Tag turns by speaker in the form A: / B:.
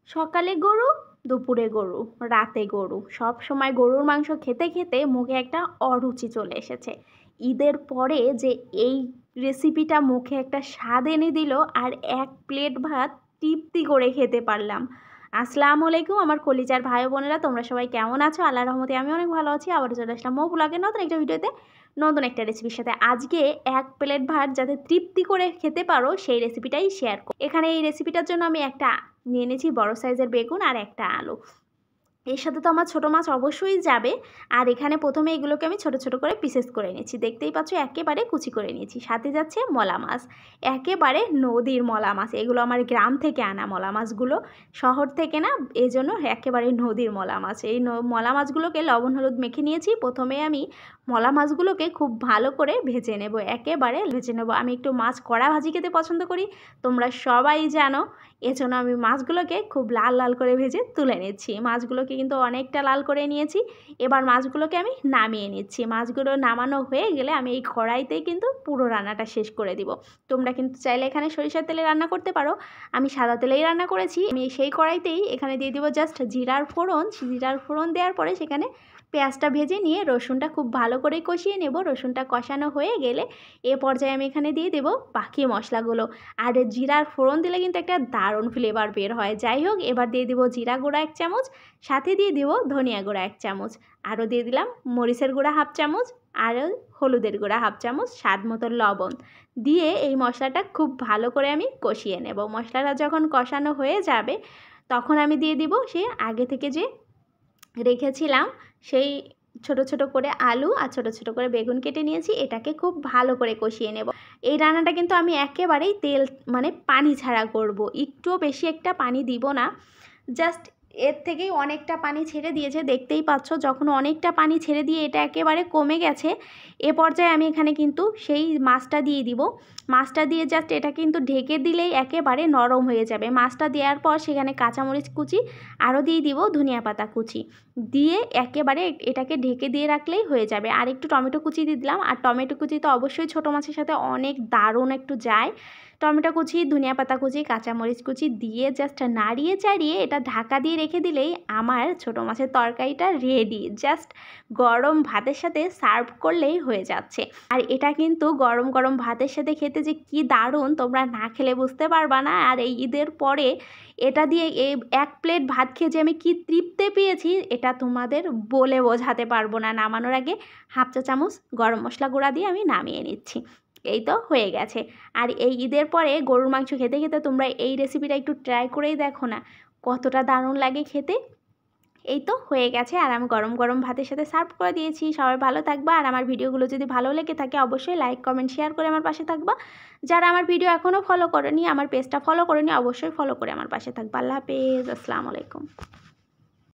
A: সকালে গরু, দুপুরে গরু, রাতে গরু, সব সময় গরুর মাংস খেতে খেতে মুখে একটা অরুচি চলে এসেছে। ঈদের পরে যে এই রেসিপিটা মুখে একটা স্বাদ এনে দিল, আর এক প্লেট ভাত তৃপ্তি করে খেতে পারলাম। আসসালামু আলাইকুম আমার কলিজার ভাই বোনেরা, তোমরা সবাই কেমন আছো? আল্লাহর রহমতে আমি অনেক ভালো আছি। আবার চলে আসলাম মৌ ব্লগের নতুন একটা ভিডিওতে, নতুন একটা রেসিপির সাথে। আজকে এক প্লেট ভাত যাতে তৃপ্তি করে খেতে পারো সেই রেসিপিটাই শেয়ার করব। এখানে এই রেসিপিটার জন্য আমি একটা নিয়ে নিয়েছি বড় সাইজের বেগুন আর একটা আলু। এর সাথে তো আমার ছোটো মাছ অবশ্যই যাবে। আর এখানে প্রথমে এগুলোকে আমি ছোট ছোট করে পিসেস করে নিয়েছি, দেখতেই পাচ্ছ একেবারে কুচি করে নিয়েছি। সাথে যাচ্ছে মলা মাছ, একেবারে নদীর মলা মাছ। এগুলো আমার গ্রাম থেকে আনা মলা মাছগুলো, শহর থেকে না, এই জন্য একেবারে নদীর মলা মাছ। এই মলা মাছগুলোকে লবণ হলুদ মেখে নিয়েছি। প্রথমে আমি মলা মাছগুলোকে খুব ভালো করে ভেজে নেব, একেবারে ভেজে নেব। আমি একটু মাছ কড়া ভাজি খেতে পছন্দ করি, তোমরা সবাই জানো। এজন্য আমি মাছগুলোকে খুব লাল লাল করে ভেজে তুলে নিচ্ছি। মাছগুলোকে কিন্তু অনেকটা লাল করে নিয়েছি। এবার মাছগুলোকে আমি নামিয়ে নিচ্ছি। মাছগুলো নামানো হয়ে গেলে আমি এই কড়াইতেই কিন্তু পুরো রান্নাটা শেষ করে দিব। তোমরা কিন্তু চাইলে এখানে সরিষার তেলে রান্না করতে পারো, আমি সাদা তেলেই রান্না করেছি। আমি সেই কড়াইতেই এখানে দিয়ে দিব জাস্ট জিরার ফোড়ন। জিরার ফোড়ন দেওয়ার পরে সেখানে পেঁয়াজটা ভেজে নিয়ে রসুনটা খুব ভালো করে কষিয়ে নেব। রসুনটা কষানো হয়ে গেলে এ পর্যায়ে আমি এখানে দিয়ে দেব বাকি মশলাগুলো। আর জিরার ফোড়ন দিলে কিন্তু একটা দারুণ ফ্লেভার বের হয়। যাই হোক, এবার দিয়ে দিব জিরা গুঁড়া 1 চামচ, সাথে দিয়ে দিব ধনিয়া গুঁড়া 1 চামচ, আরও দিয়ে দিলাম মরিচের গুঁড়া 1/2 চামচ, আর হলুদের গুঁড়া 1/2 চামচ, স্বাদ মতো লবণ দিয়ে এই মশলাটা খুব ভালো করে আমি কষিয়ে নেব। মশলাটা যখন কষানো হয়ে যাবে তখন আমি দিয়ে দিব সে আগে থেকে যে রেখেছিলাম সেই ছোট ছোট করে আলু আর ছোট ছোট করে বেগুন কেটে নিয়েছি। এটাকে খুব ভালো করে কষিয়ে নেব। এই রান্নাটা কিন্তু আমি একেবারেই তেল মানে পানি ছাড়া করব, একটুও বেশি একটা পানি দিব না। জাস্ট এর থেকেই অনেকটা পানি ছেড়ে দিয়েছে, দেখতেই পাচ্ছ। যখন অনেকটা পানি ছেড়ে দিয়ে এটা একেবারে কমে গেছে, এ পর্যায়ে আমি এখানে কিন্তু সেই মাছটা দিয়ে দিব। মাছটা দিয়ে জাস্ট এটা কিন্তু ঢেকে দিলেই একেবারে নরম হয়ে যাবে। মাছটা দেওয়ার পর সেখানে কাঁচামরিচ কুচি, আরও দিয়ে দিব ধনিয়া পাতা কুচি, দিয়ে একেবারে এটাকে ঢেকে দিয়ে রাখলেই হয়ে যাবে। আর একটু টমেটো কুচি দিয়ে দিলাম। আর টমেটো কুচি তো অবশ্যই ছোটো মাছের সাথে অনেক দারুণ একটু যায়। টমেটো কুচি, ধনিয়া পাতা কুচি, কাঁচামরিচ কুচি দিয়ে জাস্ট নাড়িয়ে চাড়িয়ে এটা ঢাকা দিয়ে রেখে দিলেই আমার ছোটো মাছের তরকারিটা রেডি। জাস্ট গরম ভাতের সাথে সার্ভ করলেই হয়ে যাচ্ছে। আর এটা কিন্তু গরম গরম ভাতের সাথে খেতে যে কি দারুণ, তোমরা না খেলে বুঝতে পারবা না। আর এই ঈদের পরে এটা দিয়ে এই এক প্লেট ভাত খেয়ে যে আমি কি তৃপ্তি পেয়েছি এটা তোমাদের বলে বোঝাতে পারবো না। নামানোর আগে 1/2 চা চামচ গরম মশলা গুঁড়া দিয়ে আমি নামিয়ে নিচ্ছি। এই তো হয়ে গেছে। আর এই ঈদের পরে গরুর মাংস খেতে খেতে তোমরা এই রেসিপিটা একটু ট্রাই করেই দেখো না, কতটা দারুণ লাগে খেতে। এই তো হয়ে গেছে, আর আমি গরম গরম ভাতের সাথে সার্ভ করে দিয়েছি। সবাই ভালো থাকবা। আর আমার ভিডিওগুলো যদি ভালো লেগে থাকে অবশ্যই লাইক কমেন্ট শেয়ার করে আমার পাশে থাকবা। যারা আমার ভিডিও এখনও ফলো করেনি, আমার পেজটা ফলো করেনি, অবশ্যই ফলো করে আমার পাশে থাকবা। আল্লাহ হাফেজ, আসসালামু আলাইকুম।